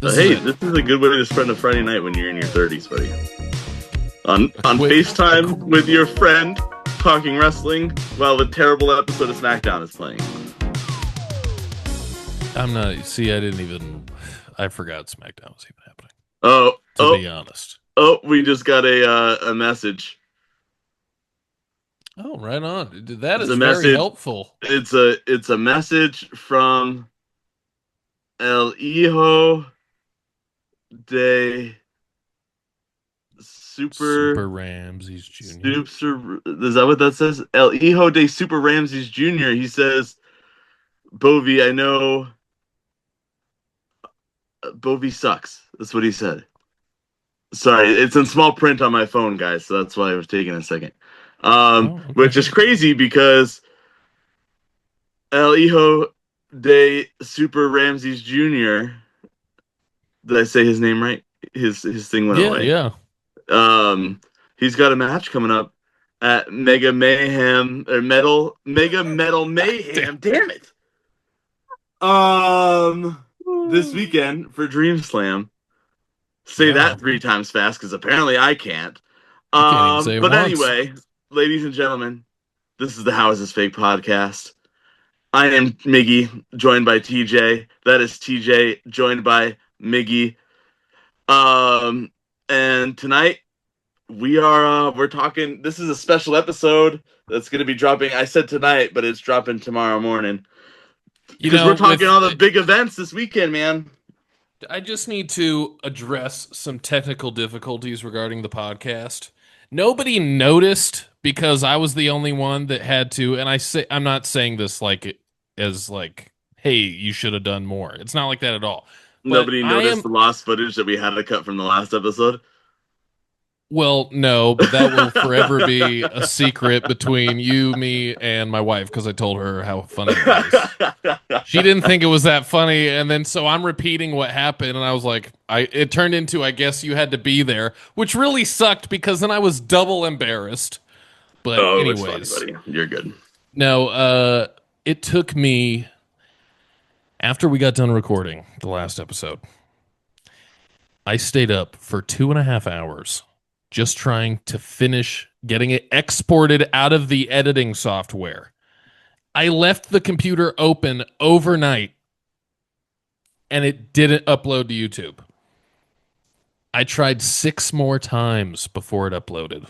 Hey, this is a good way to spend a Friday night when you're in your 30s, buddy. On FaceTime with your friend, talking wrestling, while the terrible episode of SmackDown is playing. I forgot SmackDown was even happening. To be honest. We just got a message. Oh, right on. That is very helpful. It's a message from El Hijo de Super Ramses Jr. Is that what that says? El Hijo de Super Ramses Jr. He says, Bovey, I know Bovey sucks. That's what he said. Sorry, it's in small print on my phone, guys, so that's why I was taking a second. Okay. Which is crazy because El Hijo de Super Ramses Jr. Did I say his name right? His thing went away. Yeah. He's got a match coming up at Mega Mayhem or Mega Metal Mayhem. Damn it! This weekend for DreamSlam. Say that 3 times fast because apparently I can't. Anyway, ladies and gentlemen, this is the How Is This Fake podcast. I am Miggy, joined by TJ. That is TJ, joined by Miggy. And tonight we're talking. This is a special episode that's going to be dropping. I said tonight, but it's dropping tomorrow morning. Because we're talking all the big events this weekend, man. I just need to address some technical difficulties regarding the podcast. Nobody noticed because I was the only one that had to, and I'm not saying this as hey, you should have done more. It's not like that at all. Nobody noticed the lost footage that we had to cut from the last episode? Well, no, but that will forever be a secret between you, me, and my wife because I told her how funny it was. She didn't think it was that funny, and then so I'm repeating what happened, and I was like, it turned into, I guess you had to be there, which really sucked because then I was double embarrassed. But anyways, it's funny, buddy. You're good. No, it took me, after we got done recording the last episode, I stayed up for 2.5 hours just trying to finish getting it exported out of the editing software. I left the computer open overnight, and it didn't upload to YouTube. I tried 6 more times before it uploaded.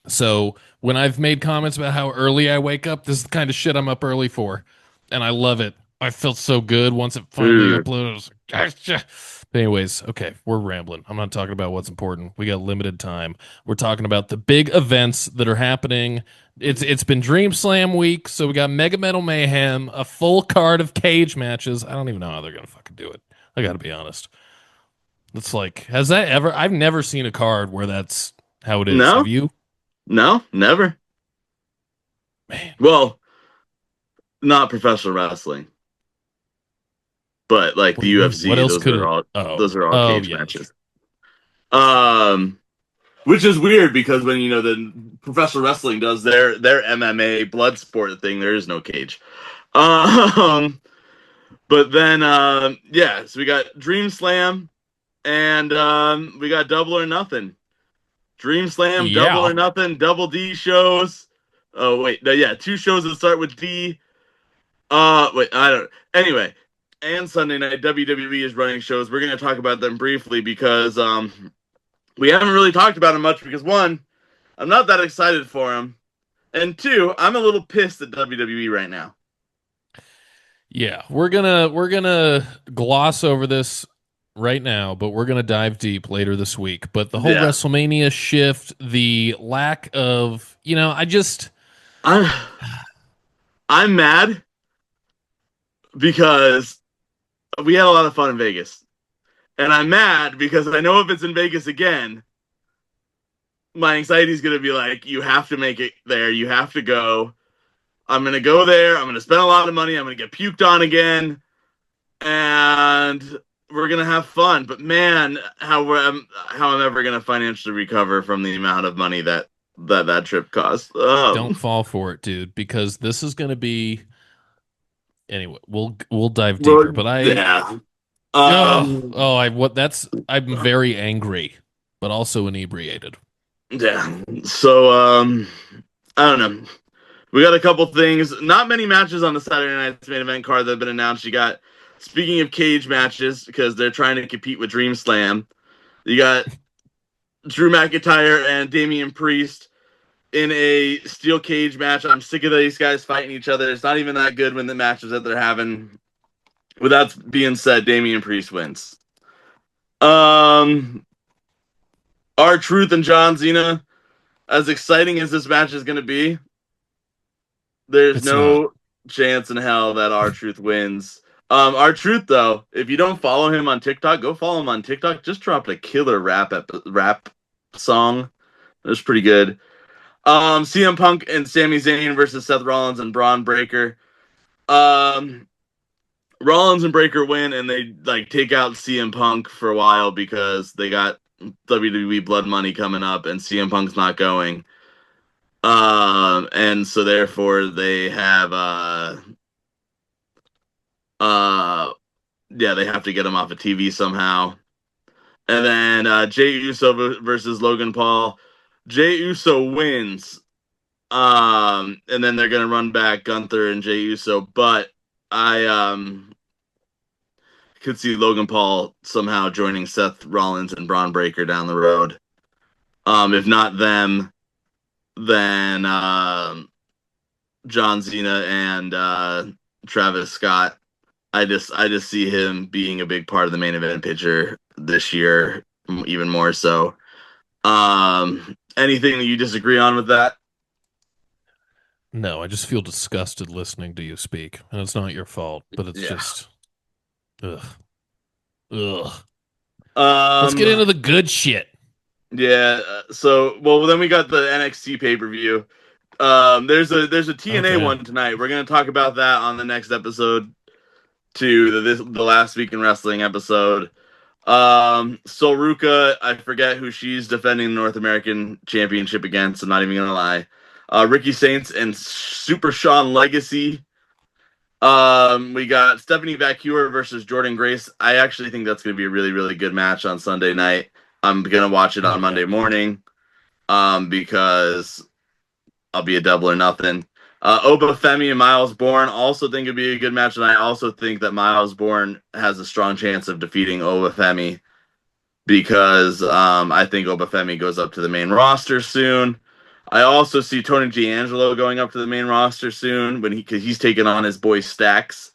So when I've made comments about how early I wake up, this is the kind of shit I'm up early for, and I love it. I felt so good once it finally uploaded. I was like, gosh. But anyways, okay, we're rambling. I'm not talking about what's important. We got limited time. We're talking about the big events that are happening. It's been DreamSlam week, so we got Mega Metal Mayhem, a full card of cage matches. I don't even know how they're gonna fucking do it. I gotta be honest. It's like, has that ever? I've never seen a card where that's how it is. No? Have you? No, never. Man. Well, not professional wrestling. But like the UFC, those are all cage matches. Which is weird because when the professional wrestling does their MMA blood sport thing, there is no cage. But then so we got DreamSlam and we got Double or Nothing. DreamSlam, Double or Nothing, Double D shows. Oh wait, 2 shows that start with D. Anyway. And Sunday night, WWE is running shows. We're going to talk about them briefly because we haven't really talked about them much because, 1, I'm not that excited for them. And 2, I'm a little pissed at WWE right now. Yeah, we're gonna gloss over this right now, but we're gonna dive deep later this week. But the whole WrestleMania shift, the lack of, I'm mad because we had a lot of fun in Vegas. And I'm mad because I know if it's in Vegas again, my anxiety is going to be like, you have to make it there. You have to go. I'm going to go there. I'm going to spend a lot of money. I'm going to get puked on again. And we're going to have fun. But man, how I'm ever going to financially recover from the amount of money that trip cost. Don't fall for it, dude, because this is going to be... Anyway, we'll dive deeper, but Um, I'm very angry, but also inebriated. yeah. So I don't know. We got a couple things. Not many matches on the Saturday night's main event card that have been announced. You got, speaking of cage matches, because they're trying to compete with DreamSlam, you got Drew McIntyre and Damian Priest in a steel cage match. I'm sick of these guys fighting each other. It's not even that good when the matches that they're having. With that being said, Damian Priest wins. Um, R-Truth and John Cena, as exciting as this match is going to be, there's It's not. no chance in hell that R-Truth wins. R-Truth, though, if you don't follow him on TikTok, go follow him on TikTok. Just dropped a killer rap song. It was pretty good. CM Punk and Sami Zayn versus Seth Rollins and Braun Breaker. Um, Rollins and Breaker win, and they like take out CM Punk for a while because they got WWE Blood Money coming up, and CM Punk's not going. And so therefore they have uh yeah, they have to get him off of TV somehow. And then Jey Uso versus Logan Paul. Jey Uso wins. And then they're gonna run back Gunther and Jey Uso, but I could see Logan Paul somehow joining Seth Rollins and Braun Breaker down the road. If not them, then John Cena and Travis Scott. I just see him being a big part of the main event picture this year, even more so. Anything that you disagree on with that? No, I just feel disgusted listening to you speak, and it's not your fault, but it's Yeah. just ugh. Ugh. Let's get Um. into the good shit. Yeah. So, well, then we got the NXT pay per view. There's a TNA Okay. one tonight. We're gonna talk about that on the next episode, to the last week in wrestling episode. Solruka, I forget who she's defending the North American Championship against. I'm not even gonna lie. Ricky Saints and Super Sean Legacy. We got Stephanie Vacuer versus Jordan Grace. I actually think that's gonna be a really, really good match on Sunday night. I'm gonna watch it Oh on yeah. Monday morning. Because I'll be a double or nothing. Oba Femi and Miles Bourne also think it'd be a good match, and I also think that Miles Bourne has a strong chance of defeating Oba Femi because I think Oba Femi goes up to the main roster soon. I also see Tony D'Angelo going up to the main roster soon because he's taking on his boy Stacks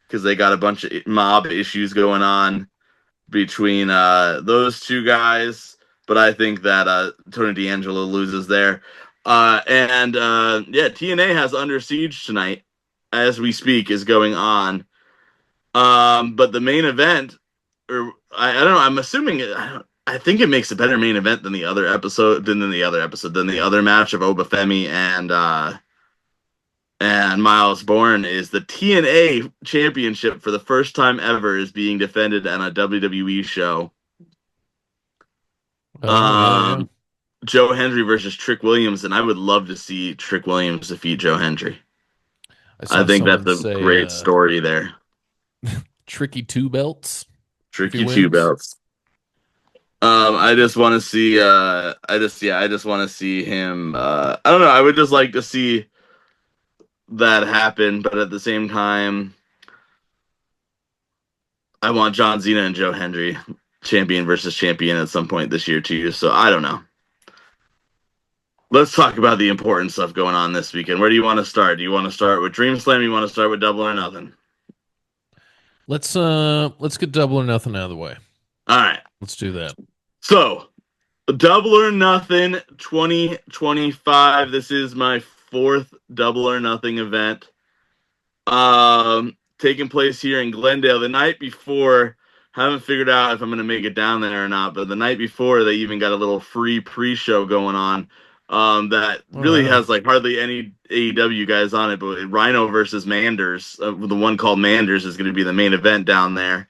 because they got a bunch of mob issues going on between those two guys. But I think that Tony D'Angelo loses there. And TNA has Under Siege tonight as we speak is going on. But the main event, or I don't know, I'm assuming I think it makes a better main event than the other episode than the other match of Obafemi and Miles Bourne is the TNA championship for the first time ever is being defended on a WWE show. Oh yeah, yeah. Um, Joe Hendry versus Trick Williams, and I would love to see Trick Williams defeat Joe Hendry. I I saw think that's someone a say great story there. tricky two belts if he Tricky two wins. belts. I just want to see. I just want to see him. I don't know. I would just like to see that happen, but at the same time, I want John Cena and Joe Hendry champion versus champion at some point this year too. So I don't know. Let's talk about the important stuff going on this weekend. Where do you want to start? Do you want to start with DreamSlam? You want to start with Double or Nothing? Let's get double or nothing out of the way. All right. Let's do that. So, Double or Nothing 2025. This is my fourth Double or Nothing event. Taking place here in Glendale the night before. Haven't figured out if I'm going to make it down there or not, but the night before they even got a little free pre-show going on. That Oh really wow. has like hardly any AEW guys on it, but Rhino versus Manders, the one called Manders, is going to be the main event down there.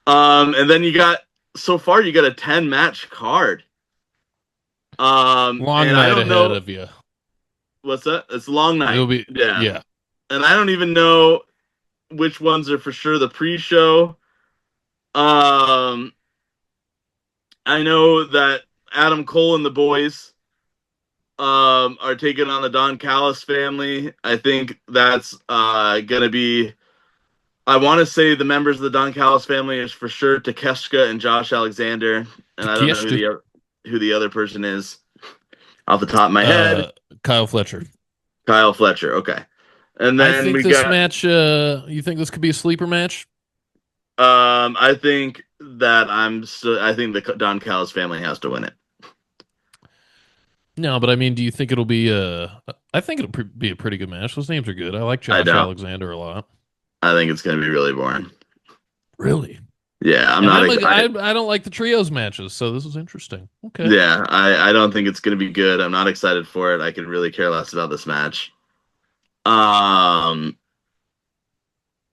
And then so far you got a 10 match card. Long And I night don't ahead know of you. what's that. It's a long night. It'll be Yeah, yeah. and I don't even know which ones are for sure the pre-show. Um, I know that Adam Cole and the boys are taking on the Don Callis family. I think that's gonna be. I want to say the members of the Don Callis family is for sure Takeshita and Josh Alexander, and I don't know Takeshita. who the other person is off the top of my head. Uh, Kyle Fletcher. Kyle Fletcher. Okay, and I then think we this got. match. You think this could be a sleeper match? I think that I think the Don Callis family has to win it. No, but I mean, do you think it'll be a? I think it'll be a pretty good match. Those names are good. I like I Josh don't. Alexander a lot. I think it's going to be really boring. Really? Yeah, I'm And not I'm excited. I don't like the trios matches, so this is interesting. Okay. Yeah, I don't think it's going to be good. I'm not excited for it. I could really care less about this match. Um,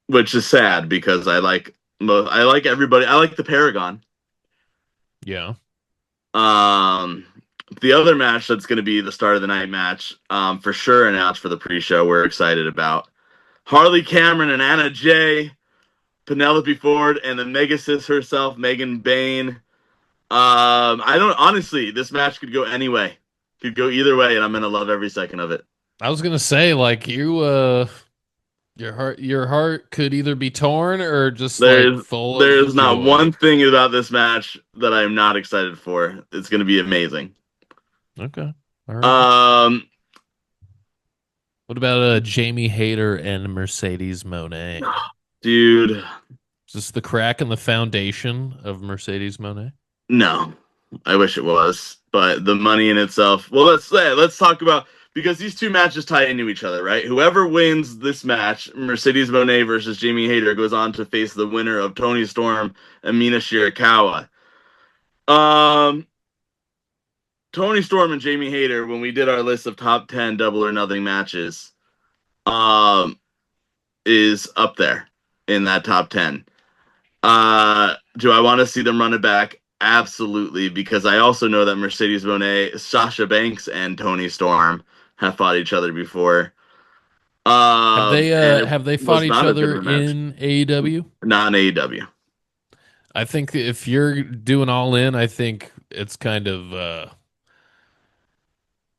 which is sad because I like everybody. I like the Paragon. Yeah. Um, the other match that's going to be the start of the night match, for sure announced for the pre-show. We're excited about Harley Cameron and Anna Jay, Penelope Ford, and the Megasis herself, Megan Bain. I don't honestly. This match could go any way. Could go either way, and I'm gonna love every second of it. I was gonna say, like, your heart could either be torn or just like There's full of there's not joy. one thing about this match that I'm not excited for. It's gonna be amazing. Okay. All right. Um, What about Jamie Hayter and Mercedes Monet? dude, Is this the crack in the foundation of Mercedes Monet? no, I wish it was, but the money in itself. Well, let's talk about because these two matches tie into each other, right? Whoever wins this match, Mercedes Monet versus Jamie Hayter, goes on to face the winner of Tony Storm and Mina Shirakawa. Um, Tony Storm and Jamie Hayter, when we did our list of top 10 double or nothing matches, um, is up there in that top 10. Do I want to see them run it back? Absolutely, because I also know that Mercedes Monet, Sasha Banks, and Tony Storm have fought each other before. And it Have they fought was each not as good other of a match. in AEW? Not in AEW. I think if you're doing all in, I think it's kind of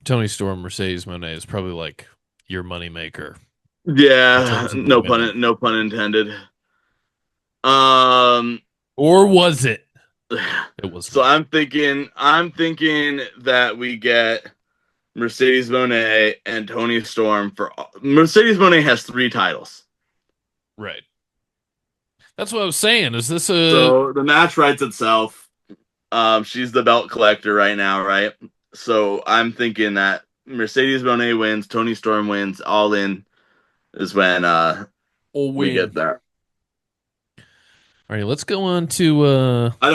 Tony Storm, Mercedes Monet is probably like your moneymaker in Yeah, terms of the women. no pun intended. Um, Or was it? It was so not. I'm thinking that we get Mercedes Monet and Tony Storm for Mercedes Monet has 3 titles. Right. That's what I was saying. Is this a So the match writes itself. She's the belt collector right now, right? So I'm thinking that Mercedes Monet wins, Tony Storm wins, all in is when we get win? there. All right, let's go on to how about I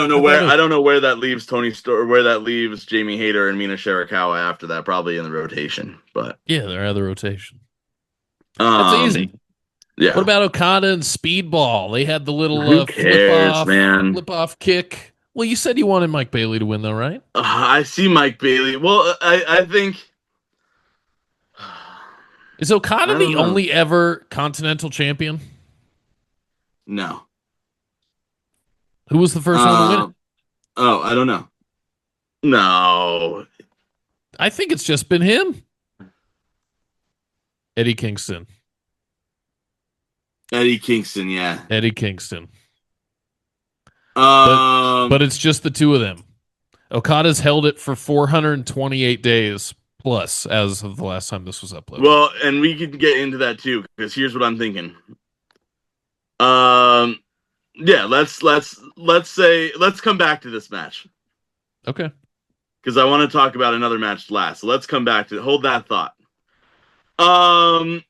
don't know where that leaves Tony Storm, where that leaves Jamie Hayter and Mina Shirakawa after that, probably in the rotation. But yeah, they're out of the rotation. That's um easy. What yeah. about Okada and Speedball? They had the little Who cares, man? flip off kick. Well, you said you wanted Mike Bailey to win, though, right? I see Mike Bailey. Well, I think Is Okada I don't the know. only ever Continental Champion? No. Who was the first one to win it? Um. Oh, I don't know. No. I think it's just been him, Eddie Kingston. Eddie Kingston. Yeah. Eddie Kingston. But Um. it's just the two of them. Okada's held it for 428 days plus as of the last time this was uploaded. Well, and we can get into that too because here's what I'm thinking. Um. Yeah. Let's come back to this match Okay. because I want to talk about another match last. So let's come back to hold that thought. Um.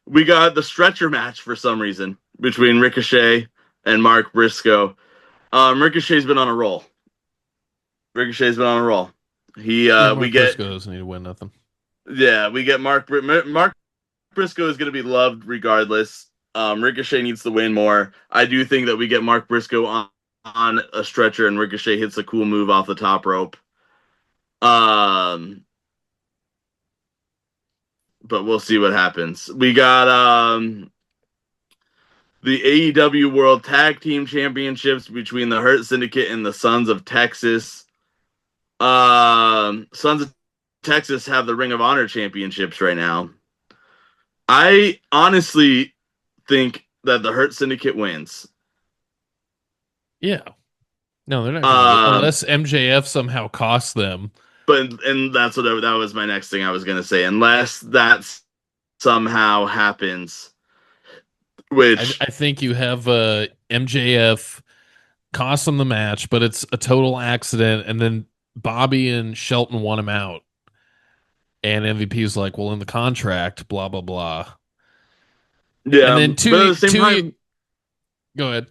We got the stretcher match for some reason between Ricochet and Mark Briscoe. Ricochet's been on a roll. Ricochet's been on a roll. Yeah, We Mark get Briscoe doesn't need to win nothing. we get Mark Briscoe is going to be loved regardless. Ricochet needs to win more. I do think that we get Mark Briscoe on a stretcher and Ricochet hits a cool move off the top rope. Um, but we'll see what happens. We got the AEW World Tag Team Championships between the Hurt Syndicate and the Sons of Texas. Sons of Texas have the Ring of Honor Championships right now. I honestly think that the Hurt Syndicate wins. Yeah. No, they're not going to win Um, unless MJF somehow costs them. and that's what that was my next thing I was gonna say. Unless that somehow happens, which I think you have MJF cost them the match, but it's a total accident, and then Bobby and Shelton want him out, and MVP is like, "Well, in the contract, blah blah blah." And yeah, then but go ahead.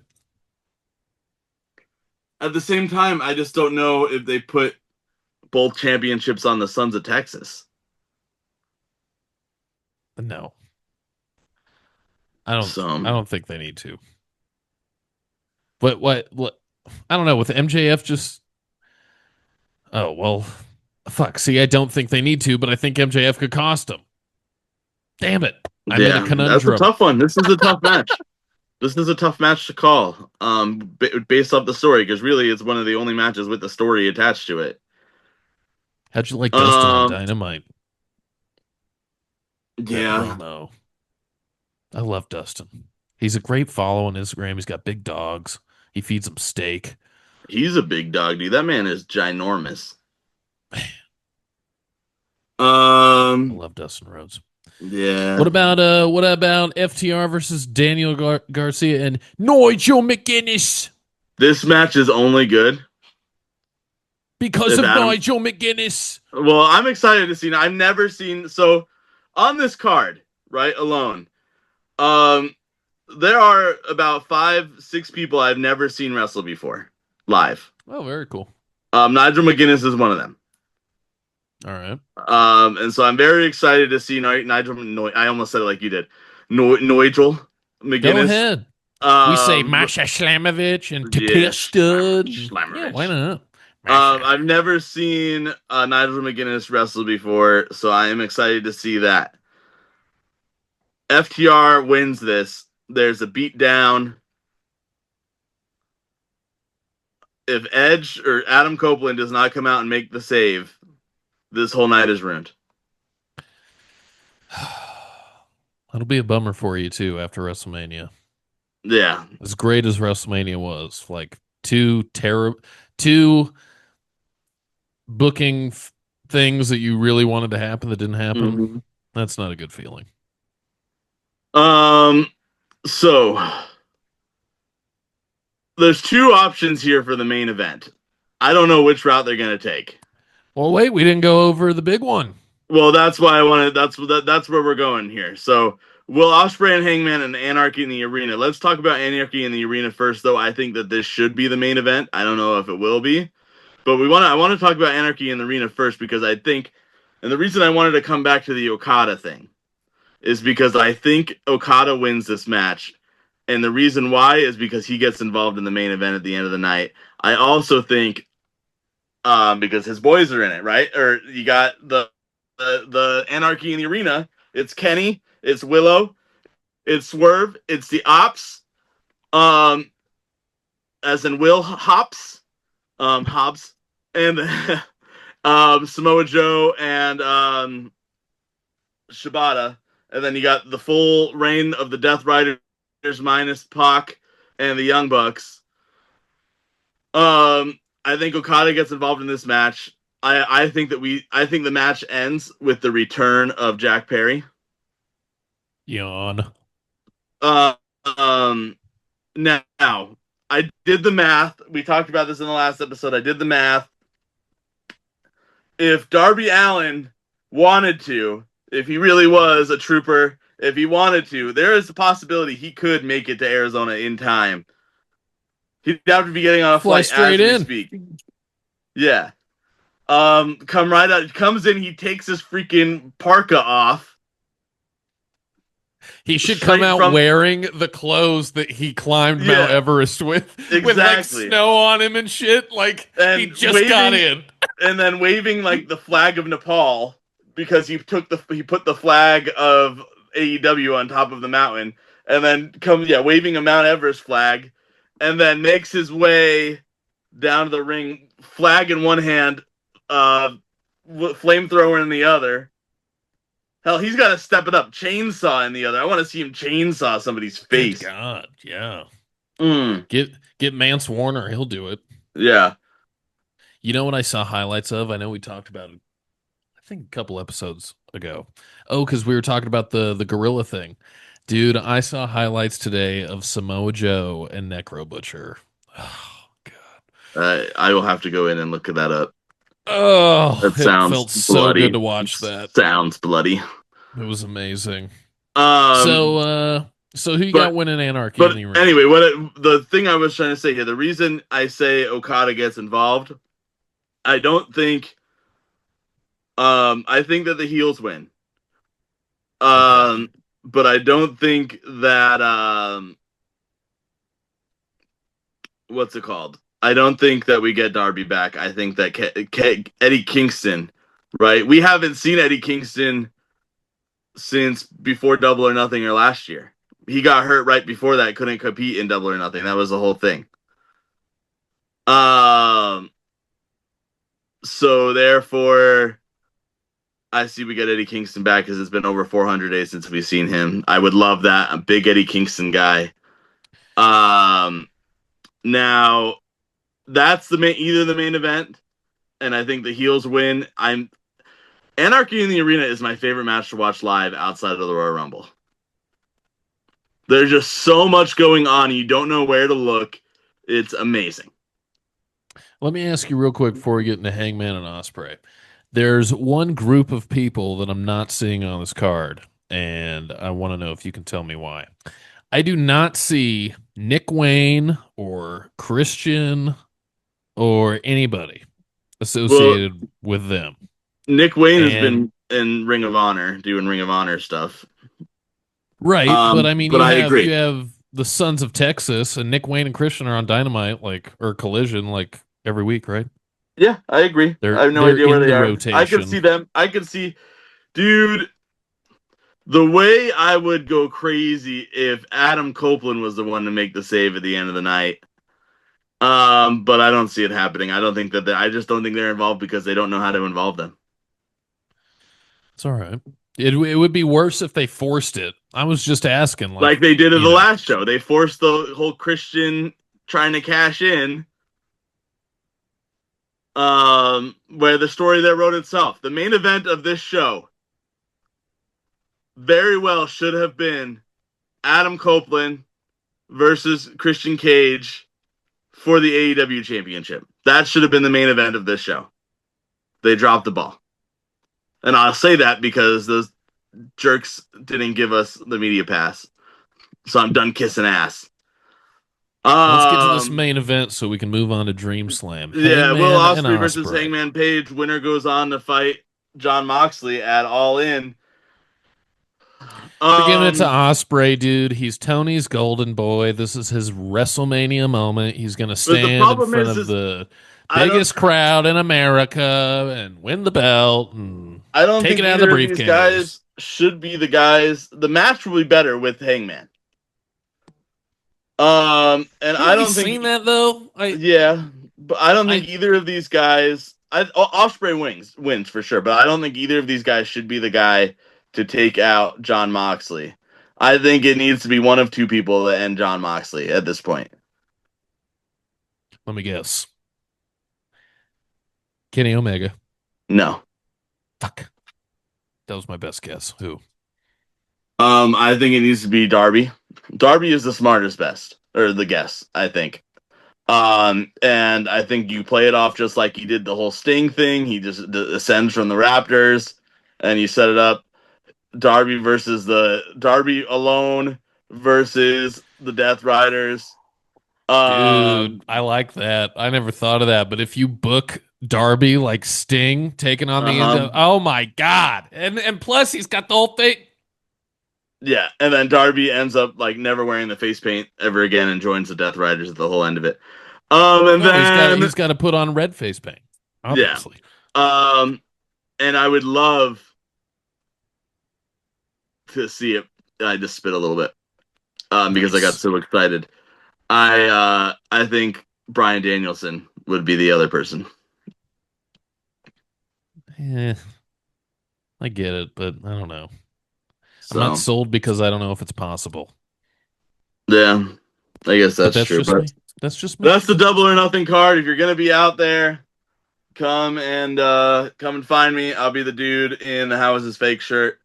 at the same time, I just don't know if they put both championships on the Sons of Texas. No, I don't. So I don't think they need to. But what? I don't know. With MJF, just oh well, fuck. See, I don't think they need to, but I think MJF could cost them. Damn it! I'm in a yeah, that's a conundrum. tough one. This is a tough match. This is a tough match to call, based off the story, because really it's one of the only matches with the story attached to it. How'd you like Dustin on Um, Dynamite? That yeah, promo. I love Dustin. He's a great follow on Instagram. He's got big dogs. He feeds them steak. he's a big dog, dude. That man is ginormous. I love Dustin Rhodes. Yeah. What about FTR versus Daniel Garcia and Nigel McGuinness? This match is only good Because if of Adam. Nigel McGuinness. Well, I'm excited to see. I've never seen so on this card, right? Alone. There are about 5-6 people I've never seen wrestle before live. Oh, very cool. Nigel McGuinness is one of them. All right. And so I'm very excited to see Nigel. I almost said it like you did. Nigel McGuinness. Go ahead. We say Masha Slamovich and Tatista. Yeah, why not? I've never seen Nigel McGuinness wrestle before, so I am excited to see that. FTR wins this. There's a beatdown. If Edge or Adam Copeland does not come out and make the save, this whole night is ruined. That'll be a bummer for you too after WrestleMania. Yeah. As great as WrestleMania was, like two booking things that you really wanted to happen that didn't happen. Mm-hmm. That's not a good feeling. So there's two options here for the main event. I don't know which route they're going to take. Well, wait, we didn't go over the big one. Well, that's why I wanted. That's where we're going here. So, Will Ospreay and Hangman and Anarchy in the Arena. Let's talk about Anarchy in the Arena first, though. I think that this should be the main event. I don't know if it will be, but I want to talk about Anarchy in the Arena first because I think, and the reason I wanted to come back to the Okada thing is because I think Okada wins this match, and the reason why is because he gets involved in the main event at the end of the night. I also think, because his boys are in it, right? Or you got the Anarchy in the Arena. It's Kenny, it's Willow, it's Swerve, it's the Ops, as in Will Hobbs, and Samoa Joe and Shibata, and then you got the full reign of the Death Riders minus Pac and the Young Bucks. I think Okada gets involved in this match. I think the match ends with the return of Jack Perry. Yawn. Now I did the math. We talked about this in the last episode. I did the math. If Darby Allin wanted to, if he really was a trooper, if he wanted to, there is a possibility he could make it to Arizona in time. He'd have to be getting on a Fly flight straight as in. we speak. Yeah. Come right out. Comes in. He takes his freaking parka off. He should come out wearing the clothes that he climbed Mount Everest with like snow on him and shit. Like he just got in, and then waving like the flag of Nepal because he put the flag of AEW on top of the mountain, and then comes, waving a Mount Everest flag, and then makes his way down to the ring, flag in one hand, flamethrower in the other. Hell, he's got to step it up, chainsaw in the other. I want to see him chainsaw somebody's Good face. God, yeah. Mm, Get Mance Warner, he'll do it. yeah. You know what I saw highlights of? I know we talked about it, I think a couple episodes ago. Oh, because we were talking about the gorilla thing. Dude, I saw highlights today of Samoa Joe and Necro Butcher. Oh, God. I will have to go in and look that up. Oh, That it sounds felt so good bloody. to watch that. Sounds bloody. It was amazing. So, Um, so who you got but winning Anarchy in but the arena? anyway, the thing I was trying to say here, the reason I say Okada gets involved, I don't think. I think that the heels win. Okay. But I don't think that what's it called? I don't think that we get Darby back. I think that Eddie Kingston, right? We haven't seen Eddie Kingston since before Double or Nothing or last year. He got hurt right before that, couldn't compete in Double or Nothing. That was the whole thing. Um, so therefore, I see we get Eddie Kingston back because it's been over 400 days since we've seen him. I would love that. I'm a big Eddie Kingston guy. Um, now that's either the main event, and I think the heels win. I'm Anarchy in the Arena is my favorite match to watch live outside of the Royal Rumble. There's just so much going on. You don't know where to look. It's amazing. Let me ask you real quick before we get into Hangman and Osprey. There's one group of people that I'm not seeing on this card, and I want to know if you can tell me why. I do not see Nick Wayne or Christian or anybody Well, associated with them. Nick Wayne has And been in Ring of Honor doing Ring of Honor stuff. right, but I mean But I you agree. have the Sons of Texas and Nick Wayne and Christian are on Dynamite or Collision like every week, right? Yeah, I agree. I have no They're idea where in they the are. I could rotation. see them. I could see, dude. The way I would go crazy if Adam Copeland was the one to make the save at the end of the night. But I don't see it happening. I don't think that I just don't think they're involved because they don't know how to involve them. It's all right. It would be worse if they forced it. I was just asking, like, Like they did at you the know, last show. They forced the whole Christian trying to cash in. Where the story that wrote itself. The main event of this show very well should have been Adam Copeland versus Christian Cage for the AEW championship. That should have been the main event of this show. They dropped the ball. And I'll say that because those jerks didn't give us the media pass. So I'm done kissing ass. let's get to this Um main event so we can move on to DreamSlam. yeah, Will Hangman and Ospreay versus Osprey. Hangman Page. Winner goes on to fight John Moxley at All In. They're giving it to Um Osprey, dude. He's Tony's golden boy. This is his WrestleMania moment. He's gonna but the stand in problem front is of the I don't biggest crowd in America and win the belt and I don't take think it out of the either of these briefcase. guys should be the guys. The match will be better with Hangman. And I Haven't we don't seen think, that though? yeah, but I don't think I either of these guys. Osprey wins for sure, but I don't think either of these guys should be the guy to take out John Moxley. I think it needs to be one of two people to end John Moxley at this point. let me guess. Kenny Omega. No, Fuck. That was my best guess. Who? I think it needs to be Darby. Darby is the smartest, best or the guess. I think. And I think you play it off just like he did the whole Sting thing. He just ascends from the Raptors, and you set it up. Darby alone versus the Death Riders. Dude, Um, I like that. I never thought of that. But if you book Darby like Sting taking on the end uh-huh. of, oh my God. And plus he's got the whole thing. Yeah, and then Darby ends up like never wearing the face paint ever again and joins the Death Riders at the whole end of it. And No, then he's got to put on red face paint, yeah. obviously. Um, and I would love to see it. I just spit a little bit. because I got Nice. so excited. I think Bryan Danielson would be the other person. Eh, I get it, but I don't know. I'm not So sold because I don't know if it's possible. yeah, I guess But that's that's true. just But me. That's just me. that's the double or nothing card. If you're gonna be out there, come and find me. I'll be the dude in the How Is His Fake shirt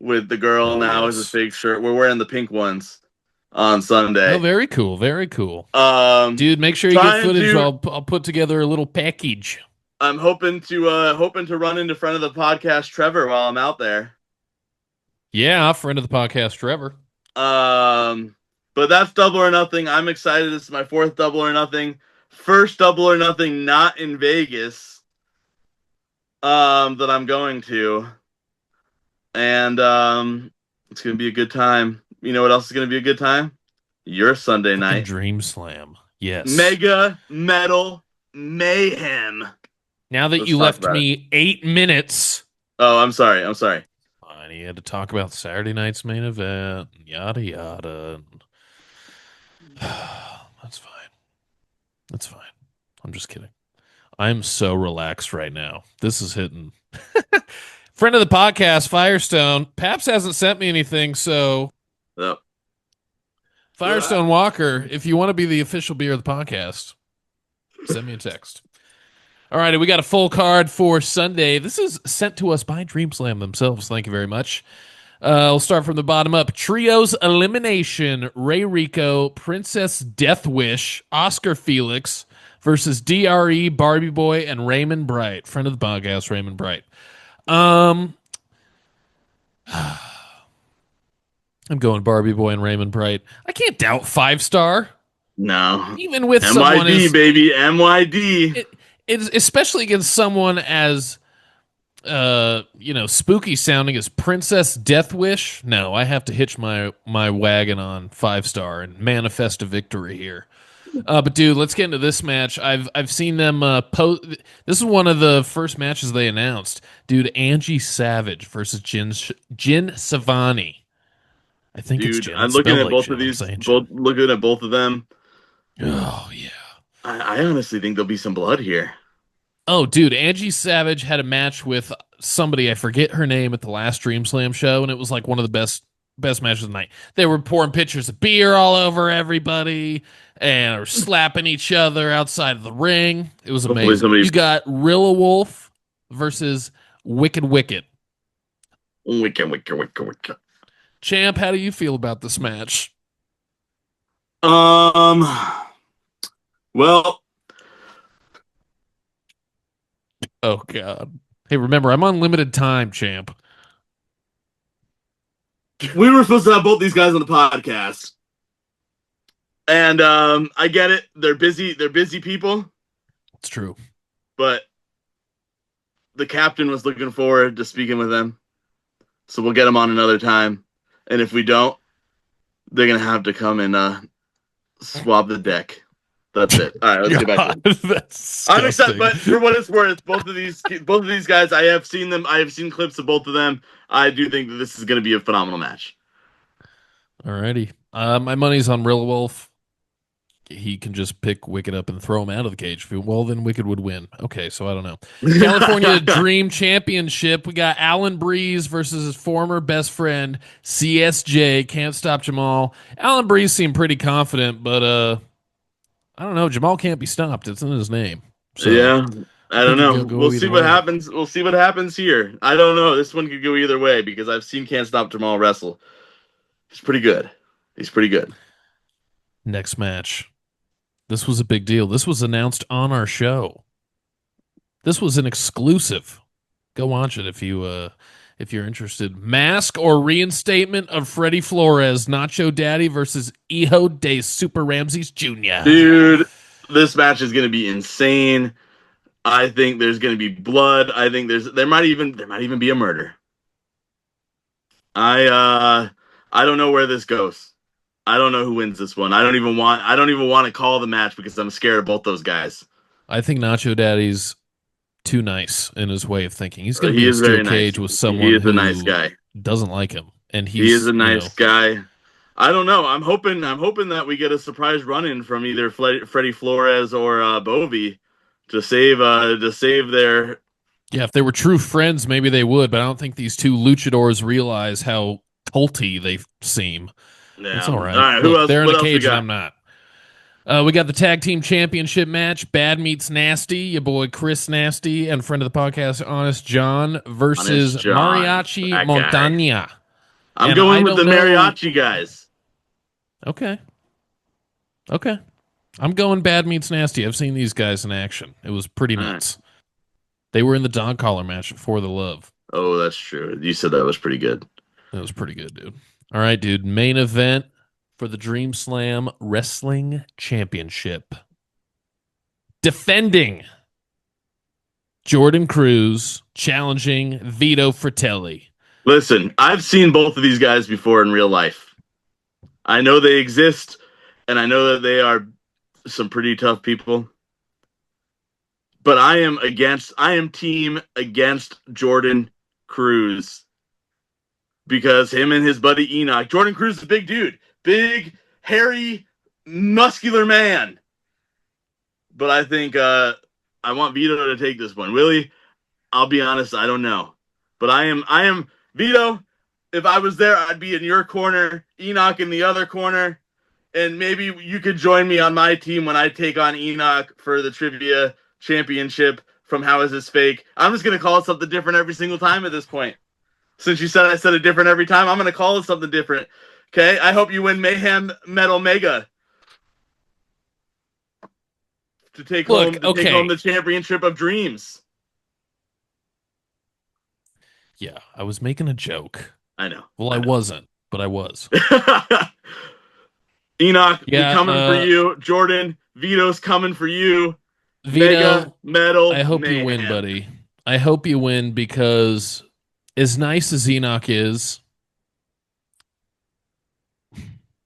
with the girl in Hell the How Is His yes. Fake shirt. We're wearing the pink ones on Oh, Sunday. very cool. Very cool. Um, Dude, make sure you get trying footage. to. I'll put together a little package. I'm hoping to run into front of the podcast Trevor while I'm out there. Yeah, friend of the podcast, Trevor. Um, but that's double or nothing. I'm excited. This is my fourth double or nothing. First double or nothing not in Vegas. That I'm going to. And it's gonna be a good time. You know what else is gonna be a good time? Your Sunday Fucking night. DreamSlam. Yes. Mega Metal Mayhem. Now that Let's you talk left about it. me 8 minutes, Oh, I'm sorry. I'm sorry. I had to talk about Saturday night's main event, yada yada. That's fine. That's fine. I'm just kidding. I'm so relaxed right now. This is hitting. Friend of the podcast, Firestone. Paps hasn't sent me anything, so Yep. Firestone Walker, if you want to be the official beer of the podcast, send me a text. All right, we got a full card for Sunday. This is sent to us by DreamSlam themselves. Thank you very much. We'll start from the bottom up. Trios Elimination, Ray Rico, Princess Death Wish, Oscar Felix versus DRE, Barbie Boy, and Raymond Bright. Friend of the podcast, Raymond Bright. I'm going Barbie Boy and Raymond Bright. I can't doubt 5-star, No. even with someone MYD, as baby. MYD. it's especially against someone as spooky sounding as Princess Death Wish. No, I have to hitch my wagon on 5-star and manifest a victory here. But dude, let's get into this match. I've seen them post. This is one of the first matches they announced. Dude, Angie Savage versus Jin Savani. I think it's Dude, Jin. I'm It's looking spelled at like both Jin. of I'm these, saying both Jin. looking at both of them. Oh yeah. I honestly think there'll be some blood here. Oh, dude, Angie Savage had a match with somebody, I forget her name, at the last Dream Slam show, and it was like one of the best matches of the night. They were pouring pitchers of beer all over everybody and are slapping each other outside of the ring. It was Hopefully amazing. somebody You got Rilla Wolf versus Wicked Wicket. wicked. Champ, how do you feel about this match? Um well, Oh God. Hey, remember, I'm on limited time, champ. we were supposed to have both these guys on the podcast. And I get it. They're busy people, It's true. but the captain was looking forward to speaking with them. So we'll get them on another time. And if we don't, they're gonna have to come and swab the deck. That's it. All right, let's get back to it. That's I'm excited, disgusting. but for what it's worth, both of these guys, I have seen them. I have seen clips of both of them. I do think that this is going to be a phenomenal match. Alrighty. My money's on Real Wolf. He can just pick Wicked up and throw him out of the cage. Well, then Wicked would win. Okay, so I don't know. California Dream Championship. We got Alan Breeze versus his former best friend, CSJ. Can't stop Jamal. Alan Breeze seemed pretty confident, but I don't know. Jamal can't be stopped. It's in his name. So Yeah, I I don't think it know. could go We'll see either what way. happens. We'll see what happens here. I don't know. This one could go either way because I've seen Can't Stop Jamal wrestle. He's pretty good. He's pretty good. Next match. This was a big deal. This was announced on our show. This was an exclusive. Go watch it if you're interested. Mask or reinstatement of Freddie Flores, Nacho Daddy versus Hijo de Super Ramses Jr. Dude, this match is going to be insane. I think there's going to be blood. I think there might even be a murder. I don't know where this goes. I don't know who wins this one. I don't even want to call the match because I'm scared of both those guys. I think Nacho Daddy's too nice in his way of thinking. He's going to He be a is steel very nice. cage with He someone is who a nice guy. doesn't like him, and He is he's a nice guy. I don't know. I'm hoping that we get a surprise run-in from either Freddie Flores or Bovey to save their. Yeah, if they were true friends, maybe they would, but I don't think these two luchadors realize how culty they seem. Yeah. That's all All right. right. Who Look, else? they're in What a else we cage and got? I'm not. We got the tag team championship match. Bad meets Nasty, your boy Chris Nasty, and friend of the podcast, Honest John, versus Honest John, Mariachi that guy. Montaña. I'm And I going with the don't know. mariachi guys. Okay. Okay. I'm going Bad meets Nasty. I've seen these guys in action. It was pretty All right. nuts. They were in the dog collar match For the Love. Oh, that's true. You said that was pretty good. That was pretty good, dude. All right, dude. Main event for the DreamSlam Wrestling Championship. Defending Jordan Cruz, challenging Vito Fratelli. Listen, I've seen both of these guys before in real life. I know they exist, and I know that they are some pretty tough people. But I am team against Jordan Cruz because him and his buddy Enoch. Jordan Cruz is a big dude, big, hairy, muscular man. But I think I want Vito to take this one. Willie, I'll be honest, I don't know. But I am Vito. If I was there, I'd be in your corner, Enoch in the other corner, and maybe you could join me on my team when I take on Enoch for the trivia championship from How Is This Fake. I'm just going to call it something different every single time at this point. Since you said I said it different every time, I'm going to call it something different. Okay? I hope you win Mayhem Metal Mega to take home the championship of dreams. Yeah, I was making a joke. I know. Well, I wasn't, but I was. Enoch, Yeah, we coming for you. Jordan, Vito's coming for you. Vito, Mega Metal I hope Mayhem. you win, buddy. I hope you win because as nice as Enoch is,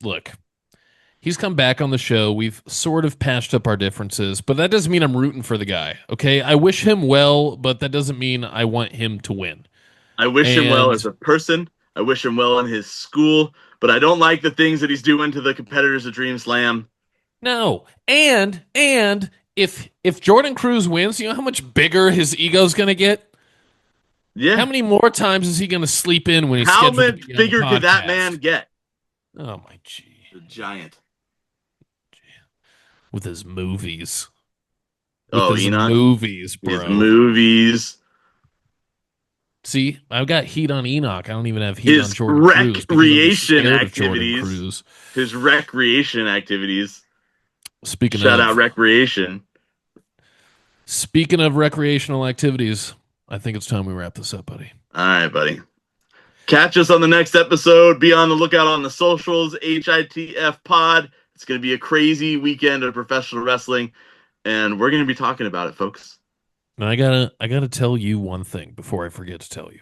look, he's come back on the show. We've sort of patched up our differences, but that doesn't mean I'm rooting for the guy, okay? I wish him well, but that doesn't mean I want him to win. I wish him well as a person. I wish him well in his school, but I don't like the things that he's doing to the competitors of DreamSlam. No. And if Jordan Cruz wins, you know how much bigger his ego's going to get? Yeah. How many more times is he going to sleep in when he's How scheduled much to be on bigger the could that podcast? man get? Oh my gee. The giant. With his movies. Enoch. Movies, bro. His movies. See, I've got heat on Enoch. I don't even have heat on Jordan Cruz. Recreation activities. His recreation activities. Shout out recreation. Speaking of recreational activities, I think it's time we wrap this up, buddy. All right, buddy. Catch us on the next episode. Be on the lookout on the socials, HITF Pod. It's going to be a crazy weekend of professional wrestling, and we're going to be talking about it, folks. Now, I gotta tell you one thing before I forget to tell you.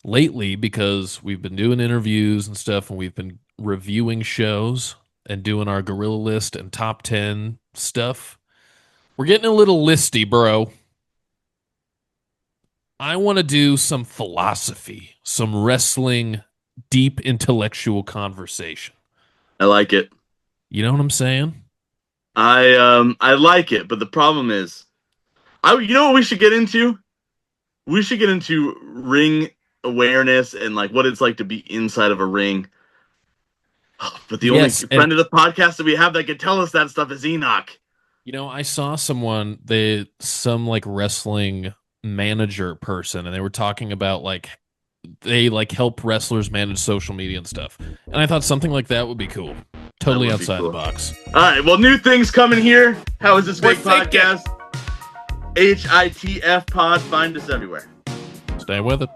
Lately, because we've been doing interviews and stuff, and we've been reviewing shows and doing our gorilla list and top 10 stuff, we're getting a little listy, bro. I want to do some philosophy, some wrestling, deep intellectual conversation. I like it. You know what I'm saying? I like it, but the problem is, you know what we should get into? We should get into ring awareness and like what it's like to be inside of a ring. But the only friend of the podcast that we have that can tell us that stuff is Enoch. You know, I saw some like wrestling manager person, and they were talking about like they like help wrestlers manage social media and stuff. And I thought something like that would be cool. Totally outside the box. All right, well, new things coming here. How Is This Fake podcast? HITF Pod. Find us everywhere. Stay with it.